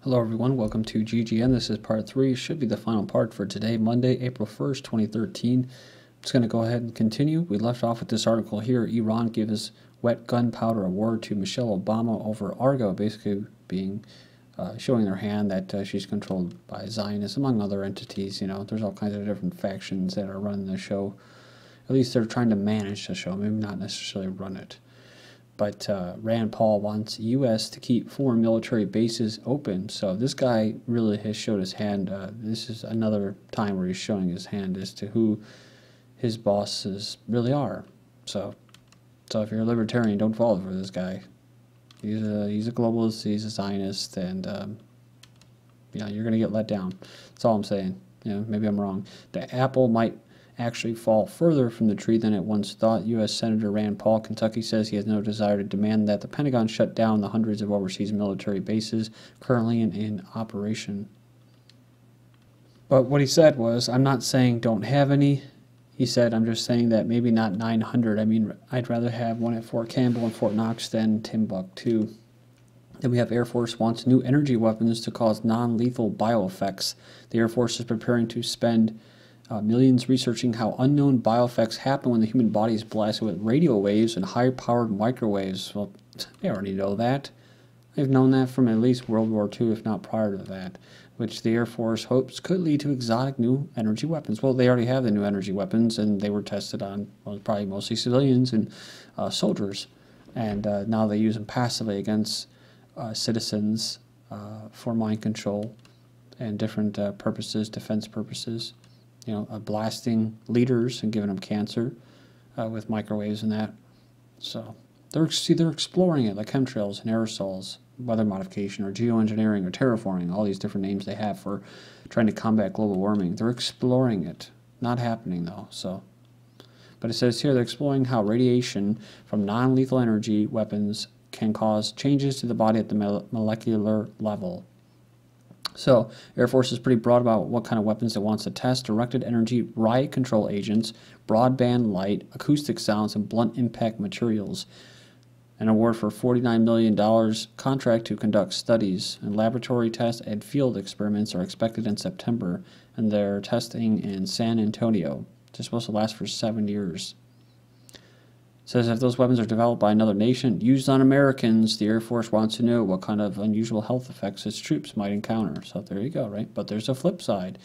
Hello everyone, welcome to GGN. This is part 3, should be the final part for today, Monday, April 1st, 2013. I'm just going to go ahead and continue. We left off with this article here. Iran gives Wet Gunpowder Award to Michelle Obama over Argo, basically being showing their hand that she's controlled by Zionists, among other entities. You know, there's all kinds of different factions that are running the show. At least they're trying to manage the show, maybe not necessarily run it. But Rand Paul wants U.S. to keep foreign military bases open. So this guy really has showed his hand. This is another time where he's showing his hand as to who his bosses really are. So if you're a libertarian, don't fall for this guy. He's a globalist. He's a Zionist, and you know, you're gonna get let down. That's all I'm saying. You know, maybe I'm wrong. The apple might actually fall further from the tree than it once thought. U.S. Senator Rand Paul, Kentucky, says he has no desire to demand that the Pentagon shut down the hundreds of overseas military bases currently in operation. But what he said was, I'm not saying don't have any. He said, I'm just saying that maybe not 900. I mean, I'd rather have one at Fort Campbell and Fort Knox than Timbuktu. Then we have Air Force wants new energy weapons to cause non-lethal bioeffects. The Air Force is preparing to spend millions researching how unknown bioeffects happen when the human body is blasted with radio waves and high-powered microwaves. Well, they already know that. They've known that from at least World War II, if not prior to that, which the Air Force hopes could lead to exotic new energy weapons. Well, they already have the new energy weapons, and they were tested on, well, probably mostly civilians and soldiers. And now they use them passively against citizens for mind control and different purposes, defense purposes. You know, blasting leaders and giving them cancer with microwaves and that. So they're exploring it, like chemtrails and aerosols, weather modification or geoengineering or terraforming, all these different names they have for trying to combat global warming. They're exploring it. Not happening though. So, but it says here they're exploring how radiation from non-lethal energy weapons can cause changes to the body at the molecular level. So, Air Force is pretty broad about what kind of weapons it wants to test: directed energy, riot control agents, broadband light, acoustic sounds, and blunt impact materials. An award for $49 million contract to conduct studies, and laboratory tests and field experiments are expected in September, and they're testing in San Antonio. They're supposed to last for 7 years. Says if those weapons are developed by another nation, used on Americans, the Air Force wants to know what kind of unusual health effects its troops might encounter. So there you go, right? But there's a flip side.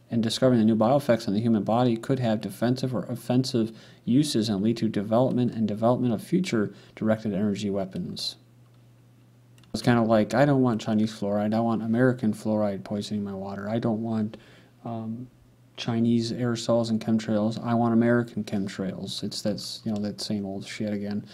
And discovering the new bioeffects in the human body could have defensive or offensive uses and lead to development of future directed energy weapons. It's kind of like, I don't want Chinese fluoride, I want American fluoride poisoning my water. I don't want Chinese aerosols and chemtrails. I want American chemtrails. That's you know, that same old shit again.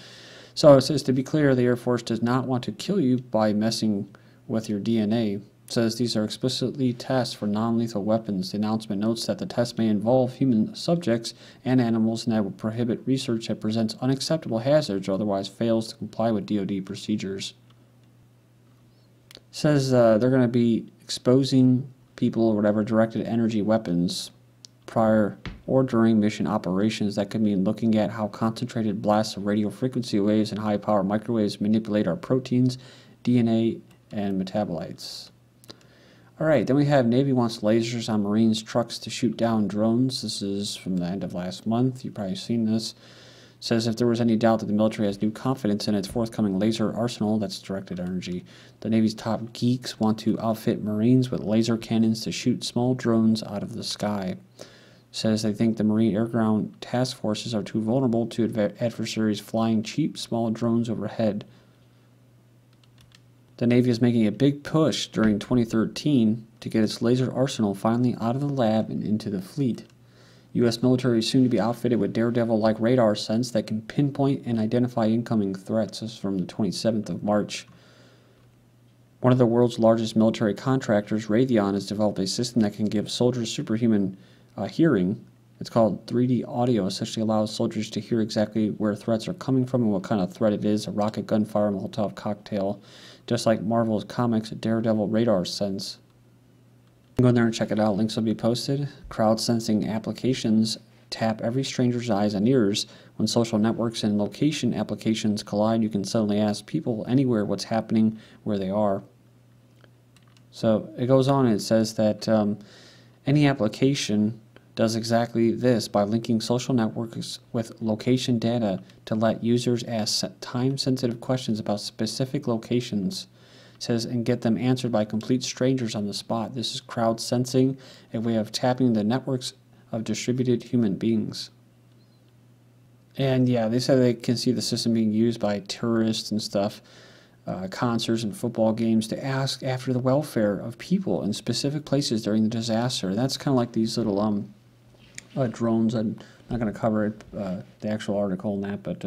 So it says, to be clear, the Air Force does not want to kill you by messing with your DNA. It says these are explicitly tests for non-lethal weapons. The announcement notes that the tests may involve human subjects and animals, and that will prohibit research that presents unacceptable hazards or otherwise fails to comply with DoD procedures. It says they're going to be exposing people or whatever directed energy weapons prior or during mission operations. That could mean looking at how concentrated blasts of radio frequency waves and high power microwaves manipulate our proteins, DNA, and metabolites. Alright, then we have Navy wants lasers on Marines trucks to shoot down drones. This is from the end of last month. You've probably seen this. It says if there was any doubt that the military has new confidence in its forthcoming laser arsenal, that's directed energy. The Navy's top geeks want to outfit Marines with laser cannons to shoot small drones out of the sky. It says they think the Marine Air Ground task forces are too vulnerable to adversaries flying cheap small drones overhead. The Navy is making a big push during 2013 to get its laser arsenal finally out of the lab and into the fleet. U.S. military is soon to be outfitted with Daredevil-like radar sense that can pinpoint and identify incoming threats. This is from the 27th of March. One of the world's largest military contractors, Raytheon, has developed a system that can give soldiers superhuman hearing. It's called 3D audio. Essentially allows soldiers to hear exactly where threats are coming from and what kind of threat it is: a rocket, gunfire, Molotov cocktail, just like Marvel's comics Daredevil radar sense. Go in there and check it out. Links will be posted. Crowd sensing applications tap every stranger's eyes and ears. When social networks and location applications collide, you can suddenly ask people anywhere what's happening where they are. So it goes on and it says that any application does exactly this by linking social networks with location data to let users ask time-sensitive questions about specific locations. It says, and get them answered by complete strangers on the spot. This is crowd sensing, a way of tapping the networks of distributed human beings. And yeah, they said they can see the system being used by tourists and stuff, concerts and football games, to ask after the welfare of people in specific places during the disaster. That's kind of like these little drones. I'm not going to cover it, the actual article on that, but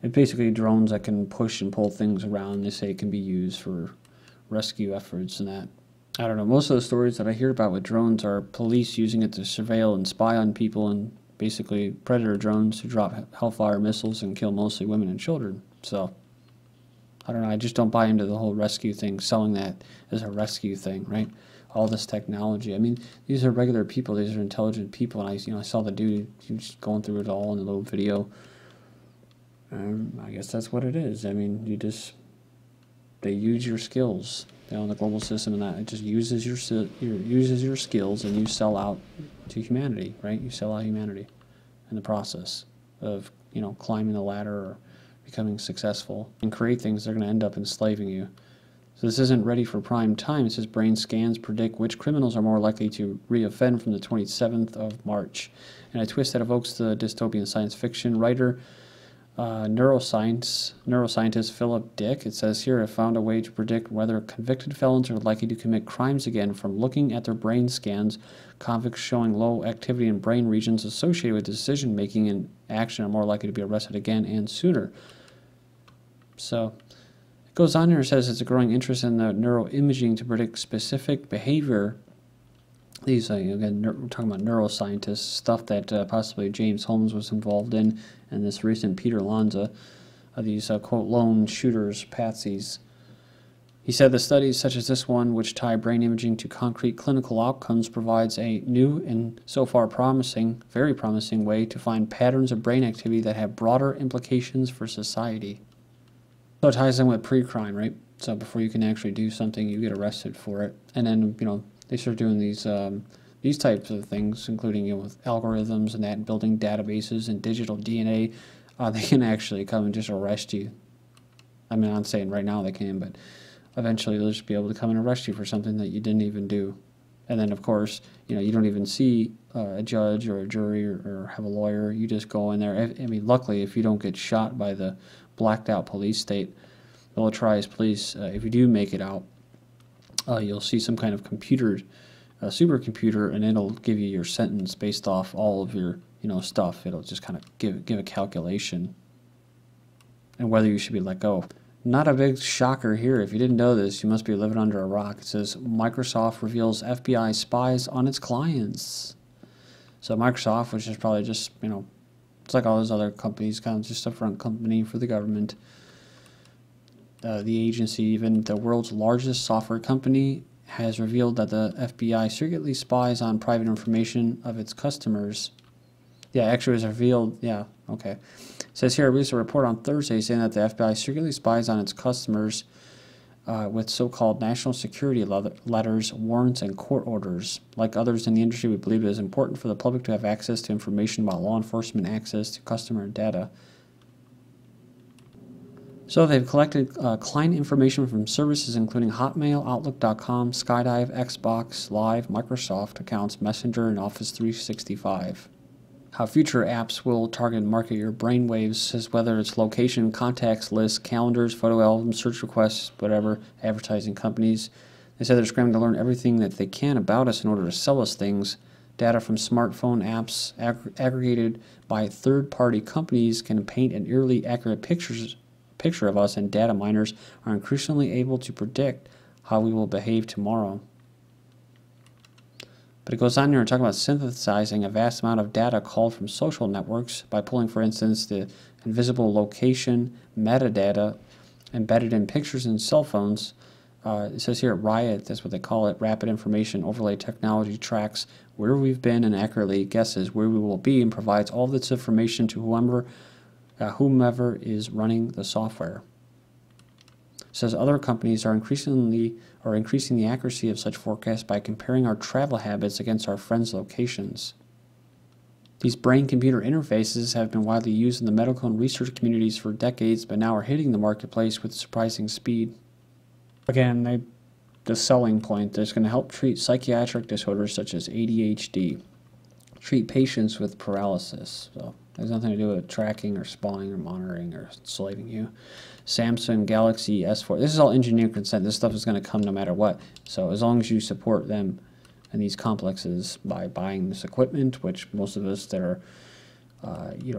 it's basically drones that can push and pull things around. They say it can be used for rescue efforts and that. I don't know. Most of the stories that I hear about with drones are police using it to surveil and spy on people, and basically predator drones who drop Hellfire missiles and kill mostly women and children. So, I don't know. I just don't buy into the whole rescue thing, selling that as a rescue thing, right? All this technology. I mean, these are regular people. These are intelligent people. And I saw the dude, he was just going through it all in a little video. I guess that's what it is. I mean, they use your skills. The global system, and that it just uses your skills, and you sell out to humanity, right? You sell out humanity in the process of climbing the ladder or becoming successful and create things. They're going to end up enslaving you. So this isn't ready for prime time. It says brain scans predict which criminals are more likely to reoffend from the 27th of March, and a twist that evokes the dystopian science fiction writer. Neuroscientist Philip Dick, it says here, have found a way to predict whether convicted felons are likely to commit crimes again from looking at their brain scans. Convicts showing low activity in brain regions associated with decision-making and action are more likely to be arrested again and sooner. So it goes on here and says it's a growing interest in the neuroimaging to predict specific behavior. These, again, we're talking about neuroscientists, stuff that possibly James Holmes was involved in, and this recent Peter Lanza, these, quote, lone shooters, patsies. He said the studies such as this one, which tie brain imaging to concrete clinical outcomes, provides a new and so far promising, very promising way to find patterns of brain activity that have broader implications for society. So it ties in with pre-crime, right? So before you can actually do something, you get arrested for it. And then, they start doing these types of things, including with algorithms and that, and building databases and digital DNA. They can actually come and just arrest you. I mean, I'm not saying right now they can, but eventually they'll just be able to come and arrest you for something that you didn't even do. And then, of course, you don't even see a judge or a jury or have a lawyer. You just go in there. I mean, luckily, if you don't get shot by the blacked out police state, militarized police, if you do make it out, you'll see some kind of supercomputer, and it'll give you your sentence based off all of your, stuff. It'll just kind of give a calculation and whether you should be let go. Not a big shocker here. If you didn't know this, you must be living under a rock. It says Microsoft reveals FBI spies on its clients. So Microsoft, which is probably just, it's like all those other companies, kind of just a front company for the government. The agency, even the world's largest software company, has revealed that the FBI secretly spies on private information of its customers. Yeah, actually it was revealed, yeah, okay. It says here, it released a report on Thursday saying that the FBI secretly spies on its customers with so-called national security letters, warrants, and court orders. Like others in the industry, we believe it is important for the public to have access to information about law enforcement access to customer data. So they've collected client information from services including Hotmail, Outlook.com, Skydive, Xbox Live, Microsoft accounts, Messenger, and Office 365. How future apps will target and market your brainwaves says whether it's location, contacts, lists, calendars, photo albums, search requests, whatever, advertising companies. They said they're scrambling to learn everything that they can about us in order to sell us things. Data from smartphone apps aggregated by third-party companies can paint an eerily accurate picture of us, and data miners are increasingly able to predict how we will behave tomorrow. But it goes on here and talking about synthesizing a vast amount of data called from social networks by pulling, for instance, the invisible location metadata embedded in pictures and cell phones. It says here at Riot, that's what they call it, rapid information overlay technology tracks where we've been and accurately guesses where we will be and provides all this information to whomever is running the software. It says other companies are or increasing the accuracy of such forecasts by comparing our travel habits against our friends' locations. These brain-computer interfaces have been widely used in the medical and research communities for decades, but now are hitting the marketplace with surprising speed. Again, the selling point is going to help treat psychiatric disorders such as ADHD, treat patients with paralysis. So it has nothing to do with tracking or spawning or monitoring or enslaving you. Samsung Galaxy S4. This is all engineer consent. This stuff is going to come no matter what. So as long as you support them and these complexes by buying this equipment, which most of us that are,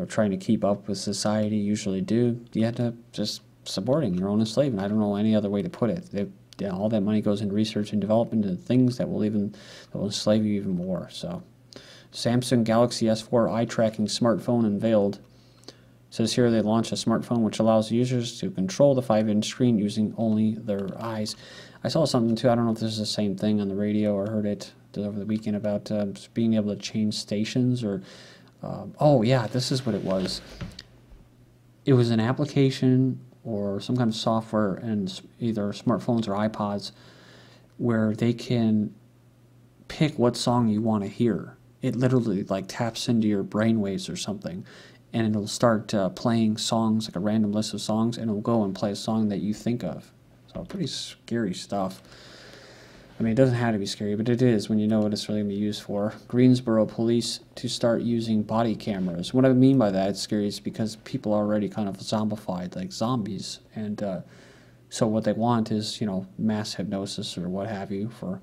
trying to keep up with society usually do, you have to just supporting your own enslavement. I don't know any other way to put it. All that money goes into research and development and things that will enslave you even more. So, Samsung Galaxy S4 eye tracking smartphone unveiled. It says here they launched a smartphone which allows users to control the 5-inch screen using only their eyes. I saw something too, I don't know if this is the same thing on the radio or heard it over the weekend about being able to change stations or, oh yeah, this is what it was. It was an application or some kind of software in either smartphones or iPods where they can pick what song you want to hear. It literally like taps into your brainwaves or something, and it'll start playing songs, like a random list of songs, and it'll go and play a song that you think of. So pretty scary stuff. I mean, it doesn't have to be scary, but it is when you know what it's really going to be used for. Greensboro police to start using body cameras. What I mean by that, it's scary, is because people are already kind of zombified, like zombies. And so what they want is, mass hypnosis or what have you for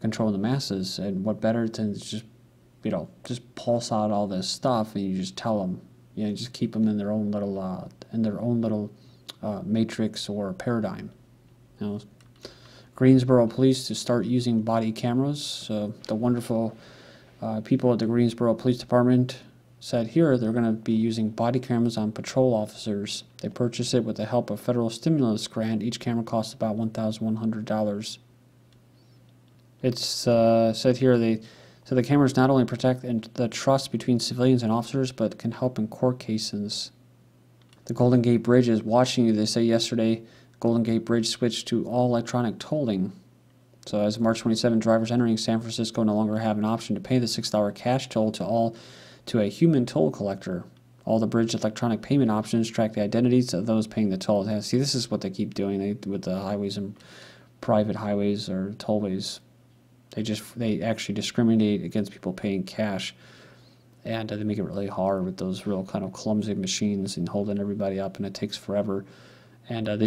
controlling the masses. And what better than just, just pulse out all this stuff and you just tell them, just keep them in their own little, matrix or paradigm. Greensboro police to start using body cameras. So the wonderful people at the Greensboro Police Department said here they're going to be using body cameras on patrol officers. They purchased it with the help of federal stimulus grant. Each camera costs about $1,100. It's said here the cameras not only protect the trust between civilians and officers, but can help in court cases. The Golden Gate Bridge is watching you. They say yesterday Golden Gate Bridge switched to all electronic tolling. So as of March 27, drivers entering San Francisco no longer have an option to pay the $6 cash toll to a human toll collector. All the bridge electronic payment options track the identities of those paying the toll. See, this is what they keep doing with the highways and private highways or tollways. They actually discriminate against people paying cash, and they make it really hard with those real kind of clumsy machines and holding everybody up, and it takes forever. And I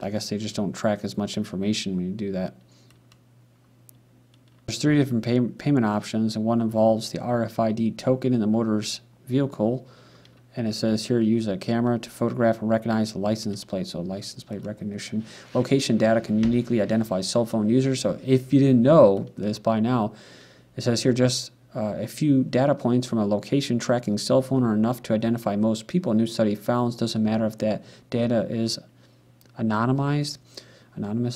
guess they just don't track as much information when you do that. There's 3 different payment options, and one involves the RFID token in the motor's vehicle. And it says here, use a camera to photograph and recognize the license plate. So license plate recognition. Location data can uniquely identify cell phone users. So if you didn't know this by now, it says here just a few data points from a location tracking cell phone are enough to identify most people. A new study found doesn't matter if that data is anonymous,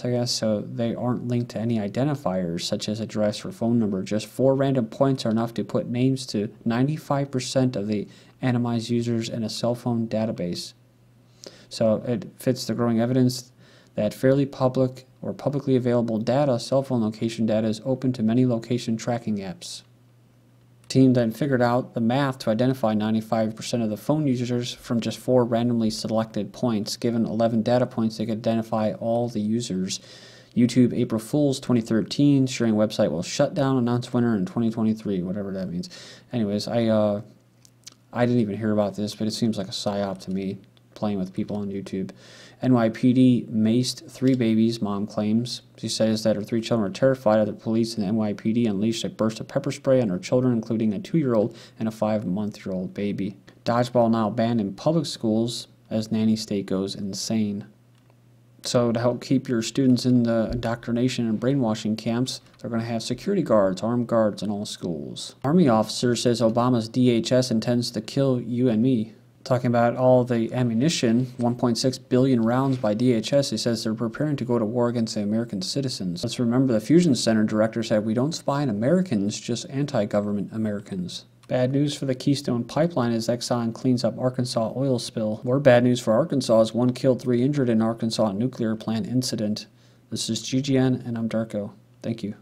I guess, so they aren't linked to any identifiers such as address or phone number. Just 4 random points are enough to put names to 95% of the anonymized users in a cell phone database. So it fits the growing evidence that fairly public or publicly available data, cell phone location data, is open to many location tracking apps. The team then figured out the math to identify 95% of the phone users from just 4 randomly selected points. Given 11 data points, they could identify all the users. YouTube April Fools 2013, sharing website will shut down, announce winner in 2023, whatever that means. Anyways, I didn't even hear about this, but it seems like a psyop to me, playing with people on YouTube. NYPD maced 3 babies, mom claims. She says that her 3 children are terrified after police and the NYPD unleashed a burst of pepper spray on her children, including a 2-year-old and a 5-month-old baby. Dodgeball now banned in public schools as nanny state goes insane. So to help keep your students in the indoctrination and brainwashing camps, they're going to have security guards, armed guards in all schools. Army officer says Obama's DHS intends to kill you and me. Talking about all the ammunition, 1.6 billion rounds by DHS, he says they're preparing to go to war against the American citizens. Let's remember the Fusion Center director said, we don't spy on Americans, just anti-government Americans. Bad news for the Keystone Pipeline as Exxon cleans up Arkansas oil spill. More bad news for Arkansas as 1 killed, 3 injured in Arkansas nuclear plant incident. This is GGN, and I'm Darko. Thank you.